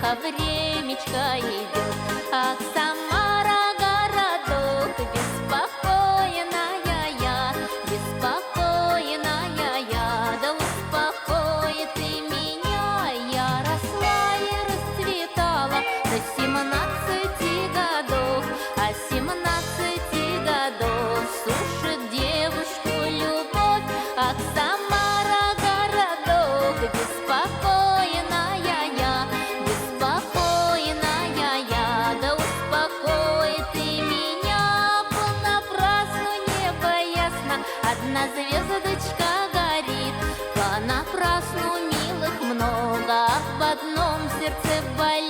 тихо времечко идет. Ах, Самара, городок, беспокойная я, беспокойная я, да успокой ты меня. Я росла и расцветала до 17 годов, а 17 годов сушит девушку любовь. Ах, Самара, городок, беспокойная я, беспокойная я, да успокой ты меня. Понапрасну небо ясно, одна звездочка горит, понапрасну милых много, а в одном сердце болит.